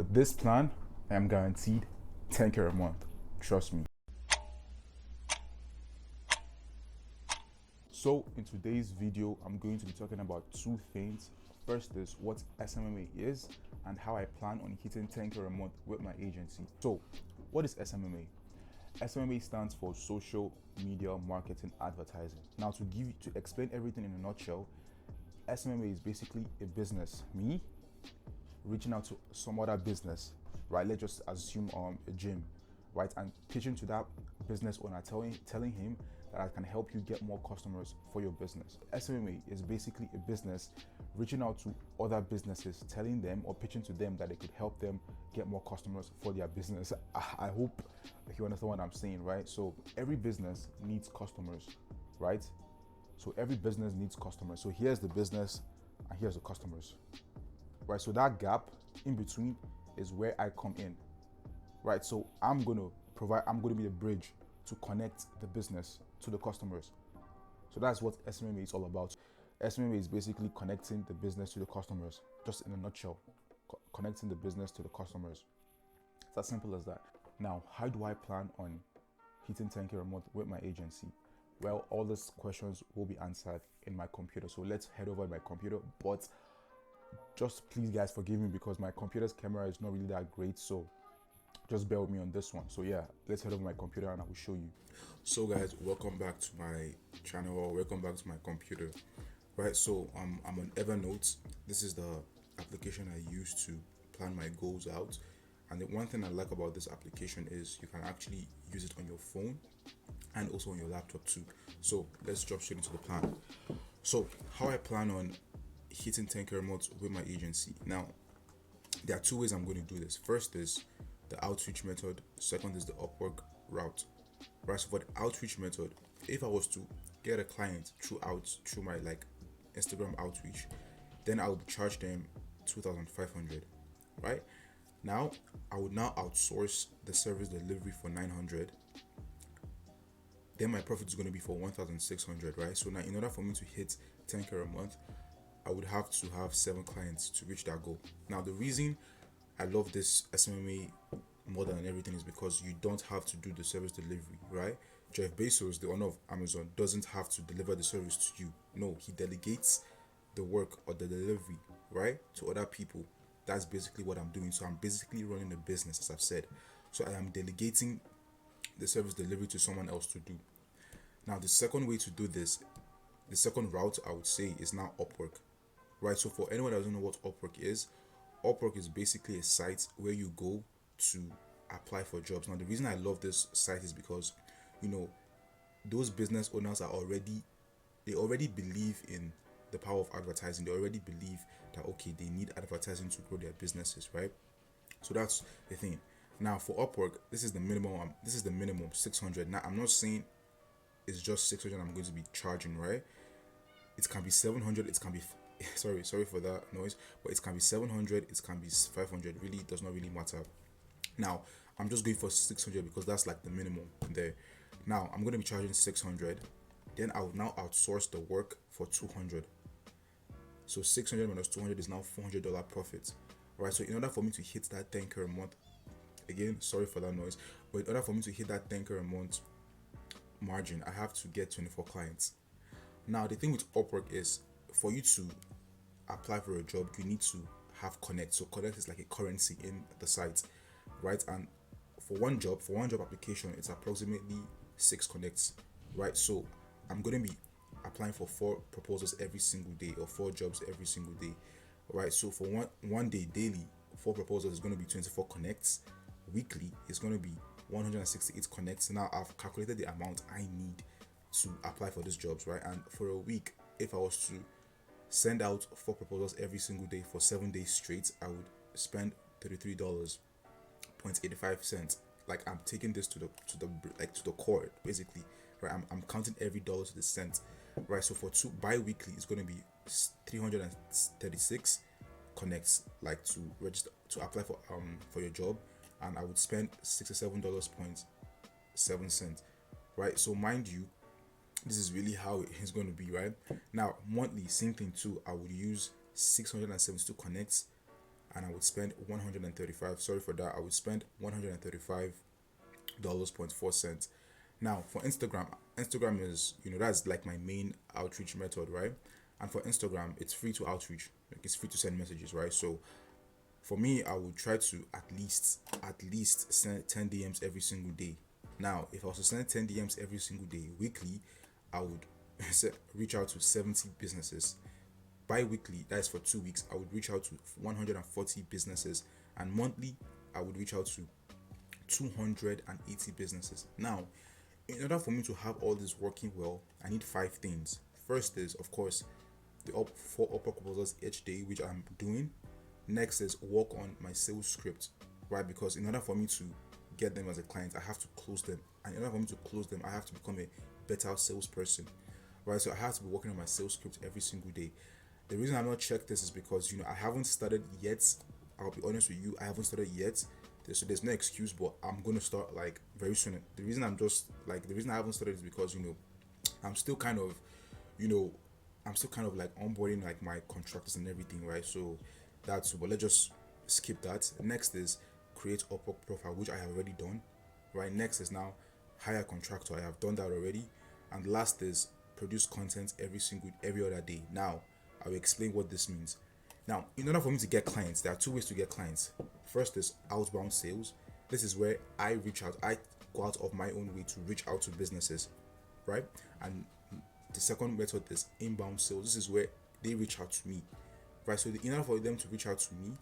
With this plan, I am guaranteed 10K a month. Trust me. So in today's video, I'm going to be talking about two things. First is what SMMA is and how I plan on hitting 10K a month with my agency. So what is SMMA? SMMA stands for Social Media Marketing Advertising. Now to explain everything in a nutshell, SMMA is basically a business. Me reaching out to some other business, right? Let's just assume a gym, right? And pitching to that business owner, telling him that I can help you get more customers for your business. SMMA is basically a business reaching out to other businesses, telling them or pitching to them that they could help them get more customers for their business. I hope you understand what I'm saying, right? So every business needs customers, right? So every business needs customers. So here's the business and here's the customers, right? So that gap in between is where I come in, right? So I'm going to be the bridge to connect the business to the customers. So that's what SMMA is all about. SMMA is basically connecting the business to the customers, just in a nutshell, connecting the business to the customers. It's as simple as that. Now, how do I plan on hitting 10K a month with my agency? Well, all these questions will be answered in my computer. So let's head over to my computer, but just please guys forgive me because my computer's camera is not really that great, so just bear with me on this one. So yeah, let's head over my computer and I will show you. So guys, welcome back to my channel, or welcome back to my computer. Right, so I'm on Evernote. This is the application I use to plan my goals out. And the one thing I like about this application is you can actually use it on your phone and also on your laptop too. So let's jump straight into the plan. So how I plan on hitting 10K a month with my agency. Now, there are two ways I'm going to do this. First is the outreach method. Second is the Upwork route. Right, so for the outreach method, if I was to get a client through my Instagram outreach, then I would charge them 2,500. Right, now I would now outsource the service delivery for 900. Then my profit is going to be for 1,600. Right, so now in order for me to hit 10K a month, I would have to have 7 clients to reach that goal. Now the reason I love this SMMA more than everything is because you don't have to do the service delivery, right? Jeff Bezos, the owner of Amazon, doesn't have to deliver the service to you. No, he delegates the work or the delivery, right, to other people. That's basically what I'm doing. So I'm basically running a business, as I've said. So I am delegating the service delivery to someone else to do. Now the second way to do this, the second route I would say, is now Upwork. Right, so for anyone that doesn't know what Upwork is basically a site where you go to apply for jobs. Now the reason I love this site is because, those business owners they already believe in the power of advertising. They already believe that okay, they need advertising to grow their businesses, right? So that's the thing. Now for Upwork, this is the minimum 600. Now I'm not saying it's just 600 I'm going to be charging, right? It can be 700, it can be sorry for that noise, but it can be 700, it can be 500. Really, it does not really matter. Now I'm just going for 600 because that's like the minimum there. Now I'm going to be charging 600, then I will now outsource the work for 200. So 600 minus 200 is now $400 profit. All right, so in order for me to hit that 10K a month, again, sorry for that noise, but in order for me to hit that 10K a month margin, I have to get 24 clients. Now the thing with Upwork is, for you to apply for a job, you need to have Connect. So Connect is like a currency in the site, right? And for one job application, it's approximately 6 connects, right? So I'm going to be applying for 4 proposals every single day, or 4 jobs every single day, right? So for one day daily, 4 proposals is going to be 24 connects. Weekly is going to be 168 connects. Now I've calculated the amount I need to apply for these jobs, right? And for a week, if I was to send out 4 proposals every single day for 7 days straight, I would spend $33.85. Like, I'm taking this to the core, basically, right? I'm counting every dollar to the cent, right? So for 2 bi-weekly, it's going to be 336 connects, like, to register to apply for your job, and I would spend $67.07, right? So mind you, this is really how it's going to be, right? Now monthly, same thing too. I would use 672 connects and I would spend 135. Sorry for that. I would spend $135.4. Now for Instagram is, that's like my main outreach method, right? And for Instagram, it's free to outreach. Like, it's free to send messages, right? So for me, I would try to at least send 10 DMs every single day. Now, if I was to send 10 DMs every single day weekly, I would reach out to 70 businesses. Bi-weekly, that is for 2 weeks, I would reach out to 140 businesses, and monthly, I would reach out to 280 businesses. Now, in order for me to have all this working well, I need 5 things. First is, of course, the 4 upper proposals each day, which I'm doing. Next is work on my sales script, right? Because in order for me to get them as a client, I have to close them. And in order for me to close them, I have to become a better salesperson, right? So I have to be working on my sales script every single day. The reason I'm not checked this is because, I haven't started yet. I'll be honest with you, I haven't started yet. So there's no excuse, but I'm going to start like very soon. The reason I haven't started is because, I'm still kind of, like onboarding like my contractors and everything, right? So but let's just skip that. Next is create Upwork profile, which I have already done, right? Next is now hire contractor. I have done that already. And last is produce content every other day. Now I will explain what this means. Now, in order for me to get clients, there are 2 ways to get clients. First is outbound sales. This is where I go out of my own way to reach out to businesses, right? And the second method is inbound sales. This is where they reach out to me, right? So in order for them to reach out to me,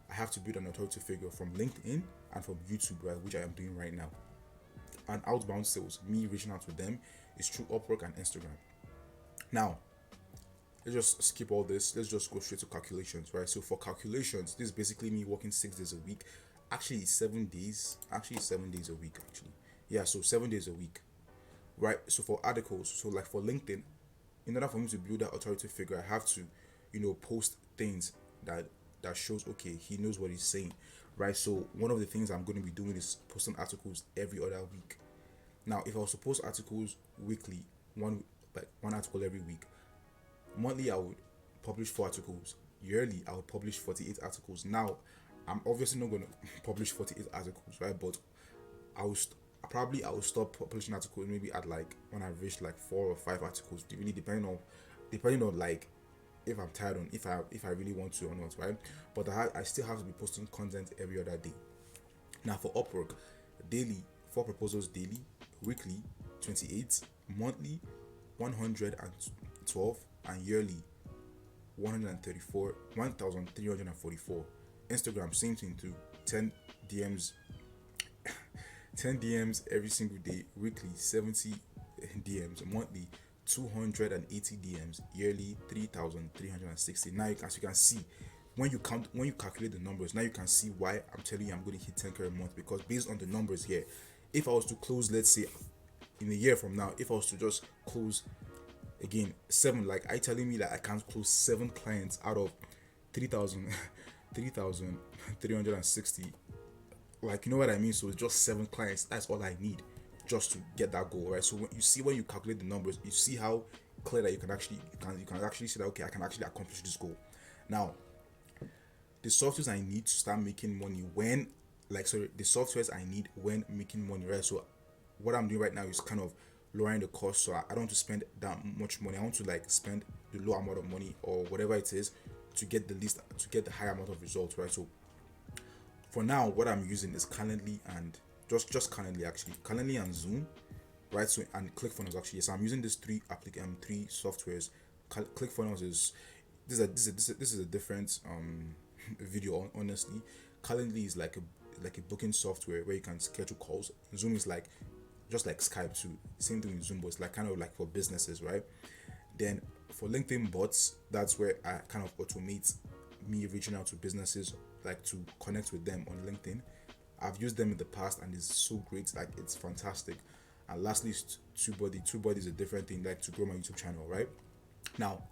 I have to build an authority figure from LinkedIn and from YouTube, right, which I am doing right now. And outbound sales, me reaching out to them, is through Upwork and Instagram. Now, let's just skip all this. Let's just go straight to calculations, right? So for calculations, this is basically me working 6 days a week. Actually, 7 days. Actually, 7 days a week, actually. Yeah, so 7 days a week, right? So for articles, so like for LinkedIn, in order for me to build that authority figure, I have to, post things that shows, okay, he knows what he's saying, right? So one of the things I'm going to be doing is posting articles every other week. Now, if I was to post articles weekly, one article every week, monthly I would publish 4 articles. Yearly I would publish 48 articles. Now, I'm obviously not going to publish 48 articles, right? But I will stop publishing articles maybe at like when I reach like 4 or 5 articles. Really depending on like if I'm tired on if I really want to or not, right? But I still have to be posting content every other day. Now for Upwork, daily 4 proposals daily, weekly 28, monthly 112, and yearly 1,344. Instagram, same thing too. 10 DMs 10 DMs every single day, weekly 70 DMs, monthly 280 DMs, yearly 3,360. Now, as you can see, when you calculate the numbers, now you can see why I'm telling you I'm going to hit 10K a month. Because based on the numbers here, if I was to close, let's say in a year from now, if I was to just close again 7, like I telling me that I can't close 7 clients out of 3,360, like, you know what I mean? So it's just 7 clients. That's all I need just to get that goal, right? So when you calculate the numbers, you see how clear that you can actually see that, okay, I can actually accomplish this goal. Now, the softwares I need to start making money when making money, right? So what I'm doing right now is kind of lowering the cost, so I don't want to spend that much money. I want to like spend the low amount of money or whatever it is to get the higher amount of results, right? So for now, what I'm using is Calendly and just Calendly, actually, Calendly and Zoom, right? So and ClickFunnels, actually. So I'm using these 3 softwares. ClickFunnels is this is a different video, honestly. Calendly is like a booking software where you can schedule calls. Zoom is like just like Skype too, same thing with Zoom, but it's like kind of like for businesses, right? Then for LinkedIn bots, that's where I kind of automate me reaching out to businesses, like to connect with them on LinkedIn. I've used them in the past and it's so great, like it's fantastic. And lastly, TubeBuddy is a different thing, like to grow my YouTube channel, right? Now,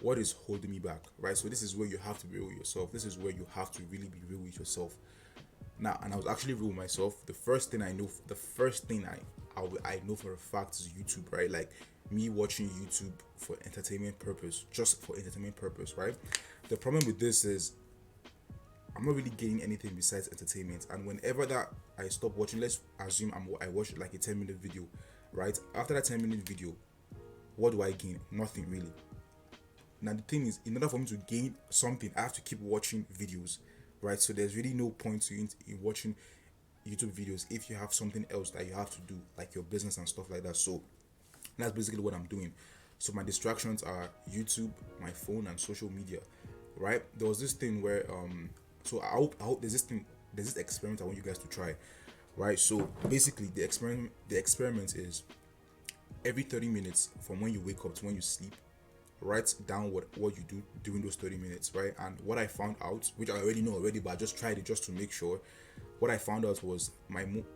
what is holding me back, right? So this is where you have to be real with yourself. This is where you have to really be real with yourself. Now, and I was actually real with myself. The first thing I know for a fact is YouTube, right? Like me watching YouTube for entertainment purpose, just for entertainment purpose, right? The problem with this is I'm not really getting anything besides entertainment. And whenever that I stop watching, let's assume I watch like a 10-minute video, right? After that 10-minute video, what do I gain? Nothing really. Now the thing is, in order for me to gain something, I have to keep watching videos, right? So there's really no point to in watching YouTube videos if you have something else that you have to do, like your business and stuff like that. So that's basically what I'm doing. So my distractions are YouTube, my phone, and social media, right? There was this thing where so I hope there's this experiment I want you guys to try, right? So basically the experiment is every 30 minutes from when you wake up to when you sleep, write down what you do during those 30 minutes, right? And what I found out, which I already know already, but I just tried it just to make sure. What I found out was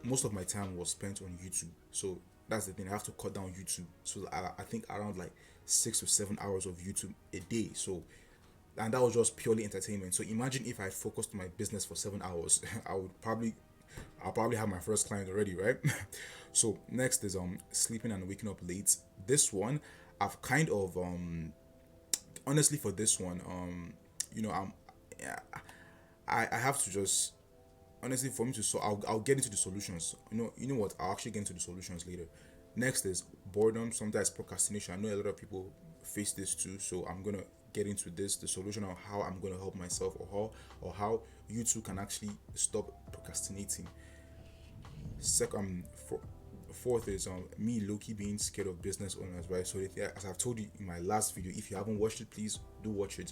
most of my time was spent on YouTube. So that's the thing, I have to cut down YouTube. So I think around like 6 to 7 hours of YouTube a day. So, and that was just purely entertainment. So imagine if I focused on my business for 7 hours. I'll probably have my first client already, right? So next is sleeping and waking up late. This one I've kind of honestly, for this one, yeah, I have to just, honestly, for me to, so I'll get into the solutions. You know what, I'll actually get into the solutions later. Next is boredom, sometimes procrastination. I know a lot of people face this too, so I'm gonna get into the solution of how I'm gonna help myself, or how you too can actually stop procrastinating. Second, fourth is me low-key being scared of business owners, right? So as I've told you in my last video, if you haven't watched it, please do watch it.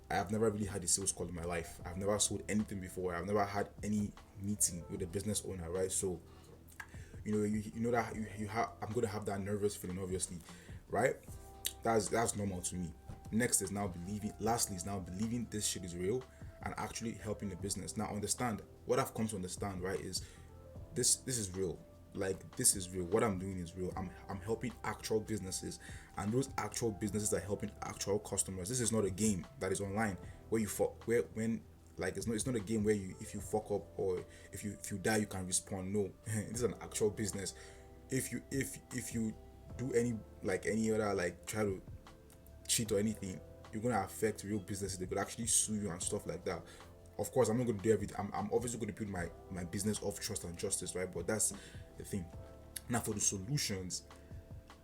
I have never really had a sales call in my life. I've never sold anything before. I've never had any meeting with a business owner, right? So you know that you have, I'm gonna have that nervous feeling, obviously, right? That's normal to me. Next is now believing. Lastly is now believing this shit is real and actually helping the business. Now understand, what I've come to understand, right, is this is real. Like, this is real. What I'm doing is real. I'm helping actual businesses, and those actual businesses are helping actual customers. This is not a game that is online where you where when like it's not a game where you, if you fuck up or if you die you can respawn. No, this is an actual business. If you do any other, like, try to cheat or anything, you're gonna affect real businesses. They could actually sue you and stuff like that. Of course, I'm not going to do everything. I'm obviously going to build my business off trust and justice, right? But that's the thing. Now for the solutions,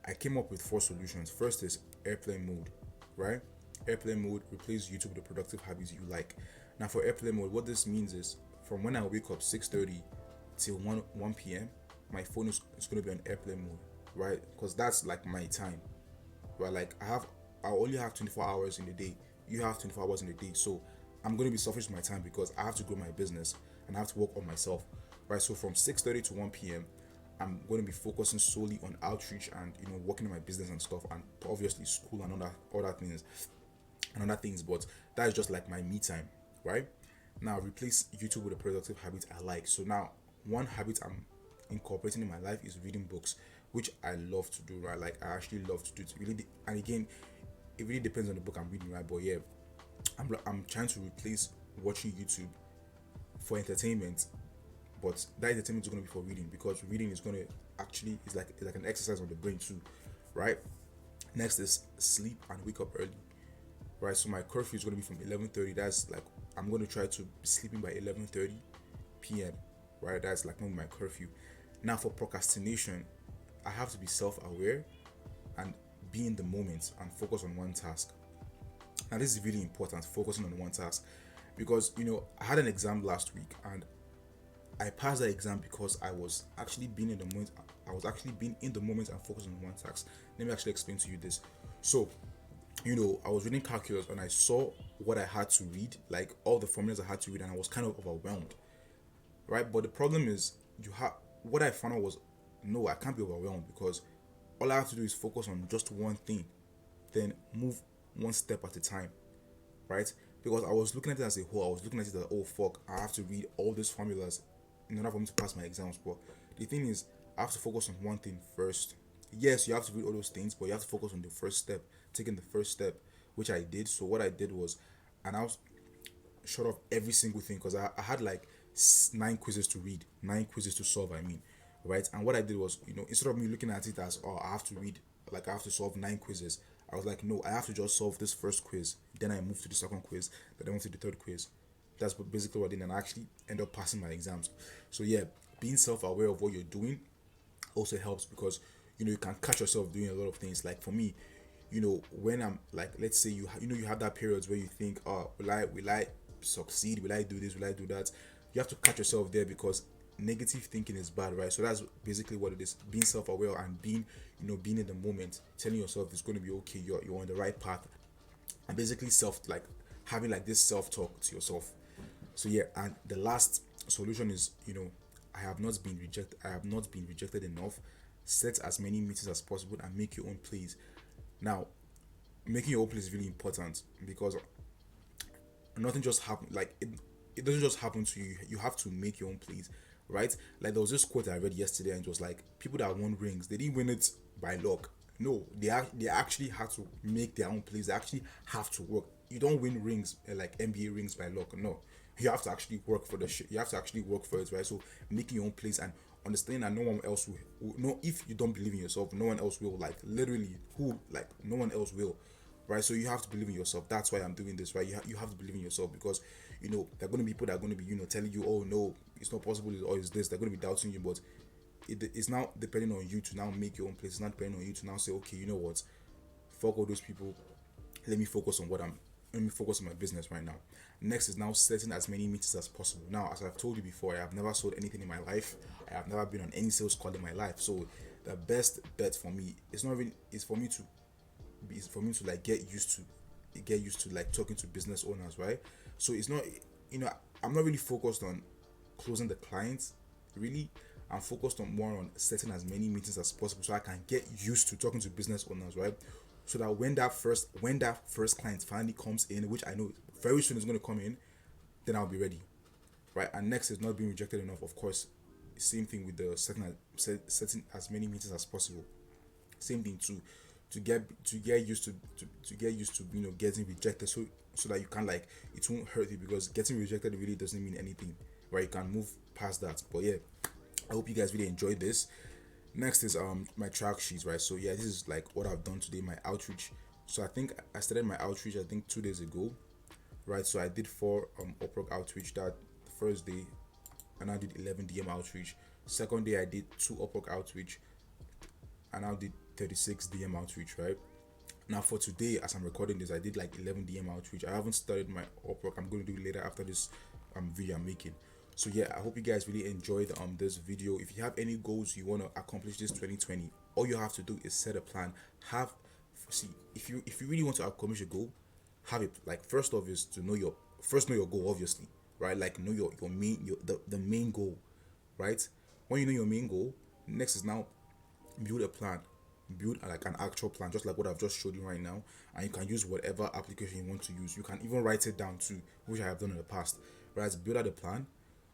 I came up with 4 solutions. First is airplane mode, right? Airplane mode, replace YouTube with the productive habits you like. Now for airplane mode, what this means is from when I wake up 6:30 till 1 p.m., my phone is going to be on airplane mode, right? Because that's like my time, right? Like I only have 24 hours in a day. You have 24 hours in a day. So I'm going to be selfish with my time because I have to grow my business and I have to work on myself, right? So from 6:30 to 1 p.m., I'm going to be focusing solely on outreach and working on my business and stuff, and obviously school and other things. But that is just like my me time, right? Now replace YouTube with a productive habit I like. So now one habit I'm incorporating in my life is reading books, which I love to do, right? Like, I actually love to do it. Really, and again, it really depends on the book I'm reading, right? But yeah, I'm trying to replace watching YouTube for entertainment, but that entertainment is going to be for reading, because reading is going to actually is like an exercise on the brain too, right? Next is sleep and wake up early, right? So my curfew is going to be from 11:30. That's like, I'm going to try to be sleeping by 11:30 p.m., right? That's like my curfew. Now for procrastination, I have to be self-aware and be in the moment and focus on one task. Now this is really important, focusing on one task, because I had an exam last week and I passed that exam because I was actually being in the moment. I was actually being in the moment and focusing on one task. Let me actually explain to you this. So, I was reading calculus and I saw what I had to read, like all the formulas I had to read, and I was kind of overwhelmed, right? But the problem is, what I found out was, no, I can't be overwhelmed, because all I have to do is focus on just one thing, then move one step at a time, right? Because I was looking at it as a whole. I was looking at it as, oh fuck, I have to read all these formulas in order for me to pass my exams. But the thing is, I have to focus on one thing first. Yes, you have to read all those things, but you have to focus on the first step, taking the first step, which I did. So what I did was, and I was short of every single thing, because I had like 9 quizzes to read, 9 quizzes to solve, I mean, right? And what I did was, instead of me looking at it as, oh, I have to read, like, I have to solve 9 quizzes, I was like, no, I have to just solve this first quiz, then I move to the second quiz, then I move to the third quiz, That's basically what I did, and I actually end up passing my exams. So yeah, being self-aware of what you're doing also helps, because you can catch yourself doing a lot of things. Like for me, when I'm like, let's say you have that periods where you think, oh, will I succeed, will I do this, will I do that. You have to catch yourself there, because negative thinking is bad, right? So that's basically what it is: being self-aware and being in the moment, telling yourself it's going to be okay, you're on the right path, and basically having like this self-talk to yourself. So yeah, and the last solution is, I have not been rejected enough. Set as many meetings as possible and make your own plays. Now, making your own plays is really important, because nothing just happen, like it doesn't just happen to you. You have to make your own plays, right? Like there was this quote I read yesterday, and it was like, people that won rings, they didn't win it by luck. No, they actually had to make their own plays. They actually have to work. You don't win rings, like NBA rings, by luck. No, you have to actually work for the shit. You have to actually work for it, right? So making your own plays and understanding that no one else will no, if you don't believe in yourself, no one else will. Like literally, no one else will, right? So you have to believe in yourself. That's why I'm doing this, right? You have to believe in yourself, because there are going to be people that are going to be telling you, oh no, it's not possible, or it's this. They're going to be doubting you, but it's now depending on you to now make your own place. It's not depending on you to now say, okay, you know what, fuck all those people. Let me focus on my business right now. Next is now setting as many meetings as possible. Now, as I've told you before, I have never sold anything in my life. I have never been on any sales call in my life. So the best bet for me is for me to like get used to like talking to business owners, right? So it's not, I'm not really focused on closing the clients. Really, I'm focused on more on setting as many meetings as possible, so I can get used to talking to business owners, right? So that when that first client finally comes in, which I know very soon is going to come in, then I'll be ready, right? And next is not being rejected enough. Of course, same thing with the setting as many meetings as possible. Same thing to get used to getting rejected, so that you can, like, it won't hurt you, because getting rejected really doesn't mean anything, right? You can move past that. But yeah, I hope you guys really enjoyed this. Next is my track sheets, right? So yeah, this is like what I've done today, my outreach. So I think I started my outreach 2 days ago, right? So I did 4 Upwork outreach that first day, and I did 11 DM outreach. Second day I did 2 Upwork outreach, and I did 36 DM outreach, right? Now for today, as I'm recording this, I did like 11 DM outreach. I haven't started my Upwork. I'm going to do it later after this video I'm making. So yeah, I hope you guys really enjoyed this video. If you have any goals you want to accomplish this 2020, all you have to do is set a plan. If you really want to accomplish a goal, have it. Like, first off is to know your goal, obviously, right? Like, know your the main goal, right? When you know your main goal, next is now build a plan. Build like an actual plan, just like what I've just showed you right now, and you can use whatever application you want to use. You can even write it down too, which I have done in the past, right? Build out a plan,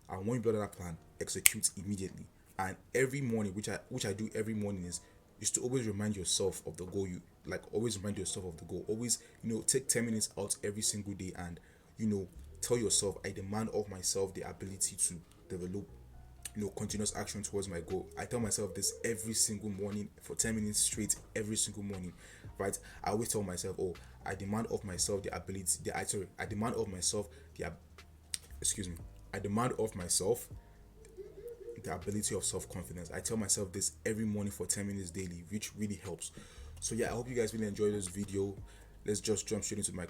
and when you build out that plan, execute immediately. And every morning, which I do every morning, is to always remind yourself of the goal. Always remind yourself of the goal. Always, take 10 minutes out every single day, and tell yourself, I demand of myself the ability to develop continuous action towards my goal. I tell myself this every single morning for 10 minutes straight, every single morning, right? I always tell myself, oh, I demand of myself the ability, I demand of myself I demand of myself the ability of self-confidence. I tell myself this every morning for 10 minutes daily, which really helps. So yeah, I hope you guys really enjoyed this video. Let's just jump straight into my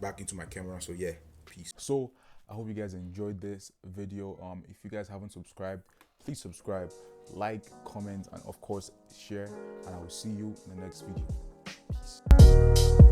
back into my camera. So yeah, peace. So I hope you guys enjoyed this video. If you guys haven't subscribed, please subscribe, like, comment, and of course share, and I will see you in the next video. Peace.